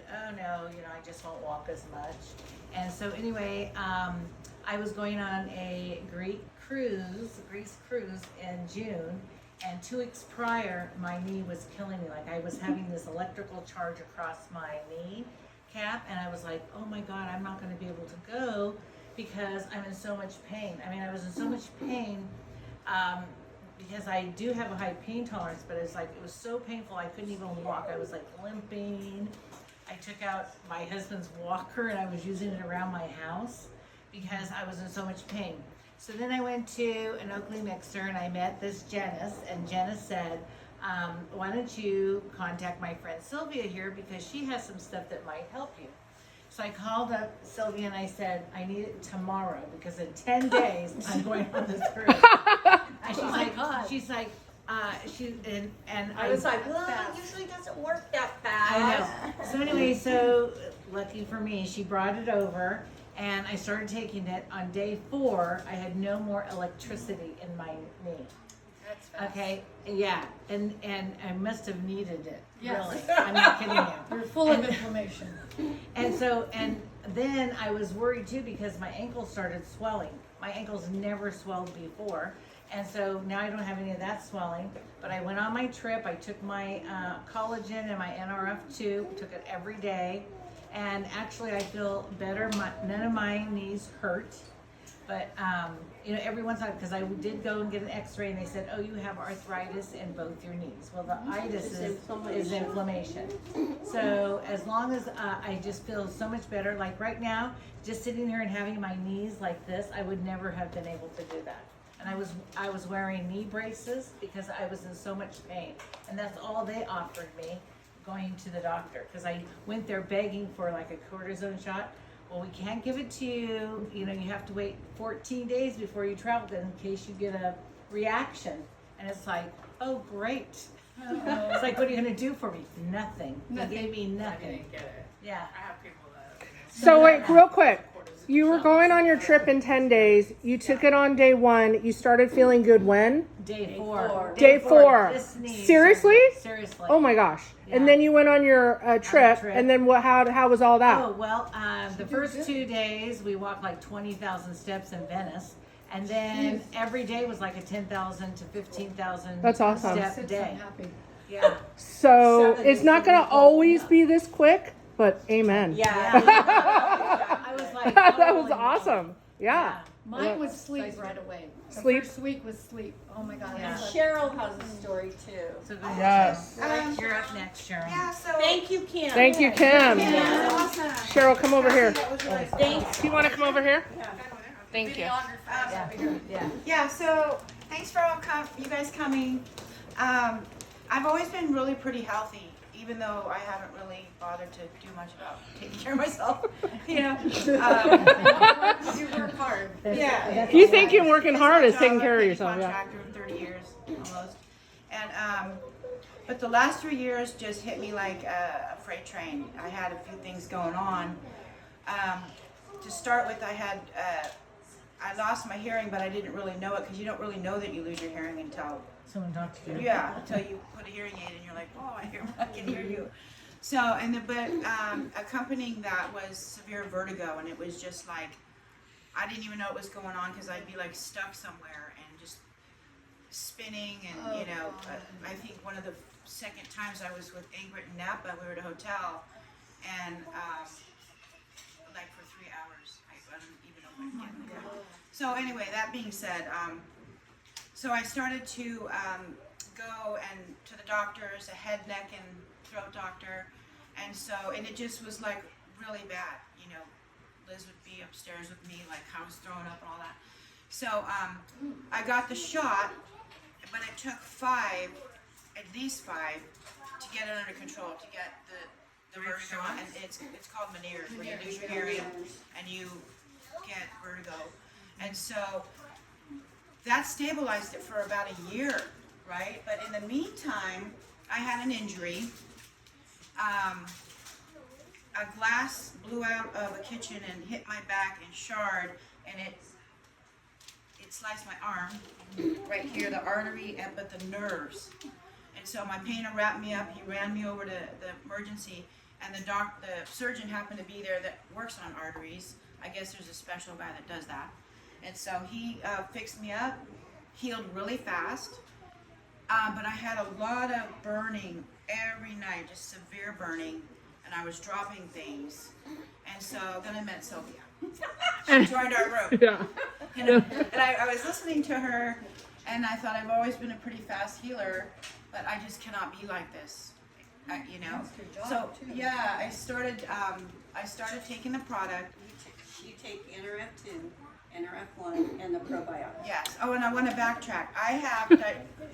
oh no, I just won't walk as much. And so anyway, I was going on a Greece cruise in June, and 2 weeks prior, my knee was killing me. Like I was having this electrical charge across my knee cap, and I was like, oh my God, I'm not going to be able to go because I'm in so much pain. I mean, I was in so much pain because I do have a high pain tolerance, but it was so painful I couldn't even walk. I was like limping. I took out my husband's walker and I was using it around my house because I was in so much pain. So then I went to an Oakley mixer and I met this Janice, and Janice said, why don't you contact my friend Sylvia here because she has some stuff that might help you. So I called up Sylvia and I said, I need it tomorrow because in 10 days I'm going on this cruise. And she's like, I was like, well, it usually doesn't work that fast. I know. So anyway, so lucky for me, she brought it over and I started taking it. On day 4, I had no more electricity in my knee. That's fast. Okay, yeah, and I must have needed it. Yes. Really, I'm not kidding you. You're full of inflammation. And then I was worried too because my ankles started swelling. My ankles never swelled before. And so now I don't have any of that swelling, but I went on my trip. I took my collagen and my NRF2, took it every day. And actually I feel better. None of my knees hurt. But, every once in a while, because I did go and get an x-ray and they said, oh, you have arthritis in both your knees. Well, the itis is inflammation. So as long as I just feel so much better, like right now, just sitting here and having my knees like this, I would never have been able to do that. And I was wearing knee braces because I was in so much pain. And that's all they offered me going to the doctor. Because I went there begging for like a cortisone shot. Well, we can't give it to you. You have to wait 14 days before you travel in case you get a reaction. And it's like, oh, great. It's like, what are you going to do for me? Nothing. They gave me nothing. I didn't get it. Yeah. I have people that. So wait, real quick. You were going on your trip in 10 days. You took it on day 1. You started feeling good when? Day 4. Day 4. Seriously? Seriously. Oh my gosh. Yeah. And then you went on your trip, and then how was all that? Oh, well, the first 2 days we walked like 20,000 steps in Venice. And then every day was like a 10,000 to 15,000 That's awesome. step day. Happy. Yeah. So it's not going to always be this quick, but amen. Yeah. I was like, that was awesome. Yeah. Mine was sleep right away. The Sleep? first week was sleep. Oh my God. Yeah. Cheryl has a story too. So Yes. you're up next, Sheryl. Yeah, so Thank you, Kim. Thank you, Kim. yeah, awesome. Cheryl, come over here. Thanks. Do you want to come over here? Thank you. Yeah, so thanks for you guys coming. I've always been really pretty healthy, even though I haven't really bothered to do much about taking care of myself. You work hard. Yeah. You think you're working hard is taking care of yourself. Yeah. Contractor of 30 years almost, and but the last 3 years just hit me like a freight train. I had a few things going on. To start with, I lost my hearing, but I didn't really know it because you don't really know that you lose your hearing until Someone talked to you. Yeah, until you put a hearing aid and you're like, oh, I can hear you. So, but accompanying that was severe vertigo, and it was just like, I didn't even know what was going on because I'd be like stuck somewhere and just spinning, and I think one of the second times I was with Ingrid and Napa, we were at a hotel, and like for 3 hours, I wasn't even open again. So anyway, that being said, so I started to go to the doctors, a head, neck, and throat doctor, and it just was like really bad. Liz would be upstairs with me, like I was throwing up and all that. So I got the shot, but it took at least five, to get it under control, to get the vertigo, and it's called Meniere, where you lose your hearing and you get vertigo, and so that stabilized it for about a year, right? But in the meantime, I had an injury. A glass blew out of a kitchen and hit my back and shard, and it sliced my arm right here, the artery, but the nerves. And so my painter wrapped me up. He ran me over to the emergency, and the surgeon happened to be there that works on arteries. I guess there's a special guy that does that. And so he fixed me up, healed really fast. But I had a lot of burning every night, just severe burning, and I was dropping things. And so then I met Sylvia. She joined our group. Yeah. And I was listening to her, and I thought I've always been a pretty fast healer, but I just cannot be like this, you know. That's your job, So too. yeah, I started taking the product. You take NRF2, NRF1, and the probiotics. Yes. Oh, and I want to backtrack. I have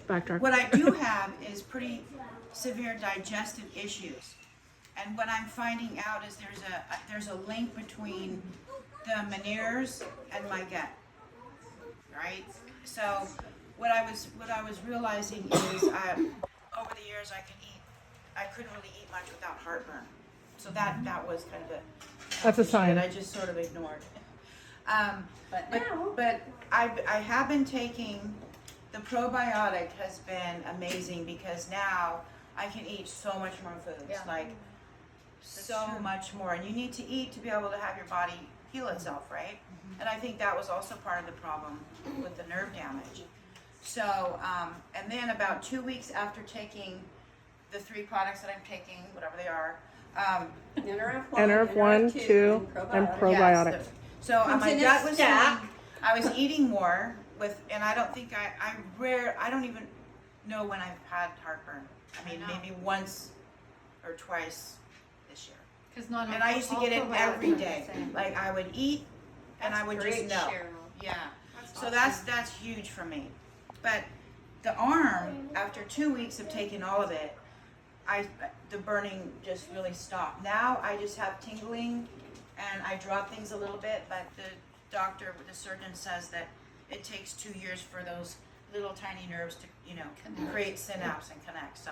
Backtrack. what I do have is pretty severe digestive issues, and what I'm finding out is there's a link between the Meniere's and my gut. Right. So what I was realizing is over the years I couldn't really eat much without heartburn. So that was kind of That's a sign. that I just sort of ignored. But But I have been taking, the probiotic has been amazing because now I can eat so much more foods, Yeah. like so much more. And you need to eat to be able to have your body heal itself, right? And I think that was also part of the problem with the nerve damage. So, and then about 2 weeks after taking the 3 products that I'm taking, whatever they are, NRF1, NRF1, 2, and probiotics. yes, so Comes my in a gut was stack. healing. I was eating more and I don't think I don't even know when I've had heartburn. I mean, maybe once or twice this year. Because not And I used to all get it probiotics every are the day. same. Like I would eat and I would just Great, know. Sheryl. Yeah. That's So awesome. that's huge for me. But the arm, after 2 weeks of taking all of it, the burning just really stopped. Now I just have tingling and I drop things a little bit, but the surgeon says that it takes 2 years for those little tiny nerves to, create synapse and connect. So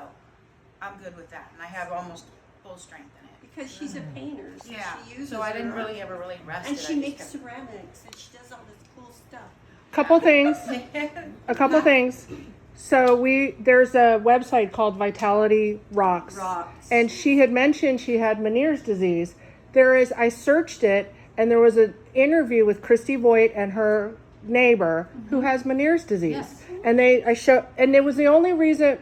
I'm good with that. And I have almost full strength in it. Because she's a painter, so Yeah. she uses So I didn't her- really ever rest And it. she I makes just ceramics, and she does all this cool stuff. Couple things. A couple things. So there's a website called Vitality Rocks. Rocks. And she had mentioned she had Meniere's disease. I searched it, and there was an interview with Christy Voigt and her neighbor who has Meniere's disease. Yes. And and it was the only reason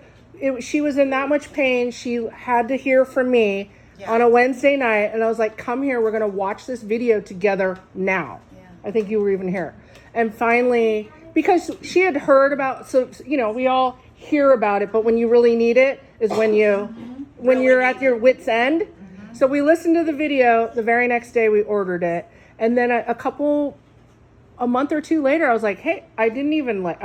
she was in that much pain. She had to hear from me on a Wednesday night, and I was like, come here, we're going to watch this video together now. I think you were even here. And finally, because she had heard about, we all hear about it, but when you really need it is when you're at your wit's end. So we listened to the video. The very next day we ordered it. And then a month or two later, I was like, hey, I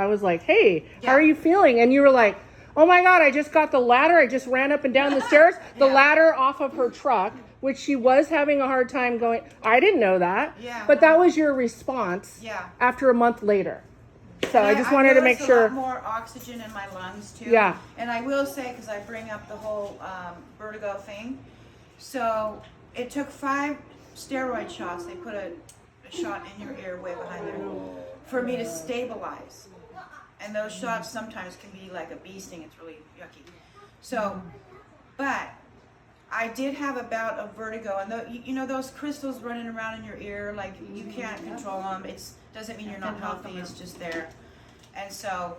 was like, hey, how are you feeling? And you were like, oh my God, I just got the ladder. I just ran up and down the stairs, the ladder off of her truck, which she was having a hard time going. I didn't know that. Yeah. But that was your response after a month later. So I just wanted to make sure. A lot more oxygen in my lungs too. Yeah. And I will say, because I bring up the whole vertigo thing. So it took 5 steroid shots. They put a shot in your ear way behind there for me to stabilize. And those shots sometimes can be like a bee sting. It's really yucky. So, but I did have a bout of vertigo, and those crystals running around in your ear, like you can't control them. It doesn't mean you're not healthy. It's just there. And so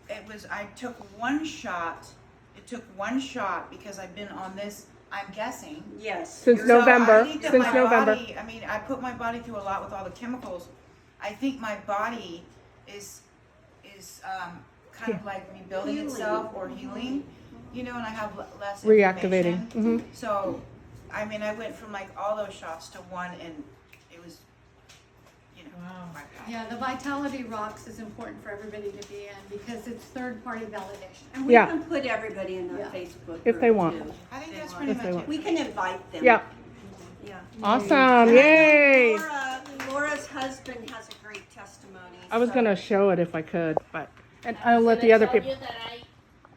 I took 1 shot. It took 1 shot because I've been on this, I'm guessing. Yes. Since So November. I think that Since my November. body, I put my body through a lot with all the chemicals. I think my body is kind of like rebuilding itself or healing, and I have less Reactivating. inflammation. So, I went from like all those shots to 1, and it was, quite bad. Yeah, the Vitality Rocks is important for everybody to be in because it's third-party validation. And we Yeah. can put everybody in the Yeah. Facebook If they group, want. too. I think that's If pretty they much want. it. We can invite them. Yeah. Yeah. Awesome. Yay. Laura's husband has a great testimony. I was so- going to show it if I could, and I'll let the other people. That I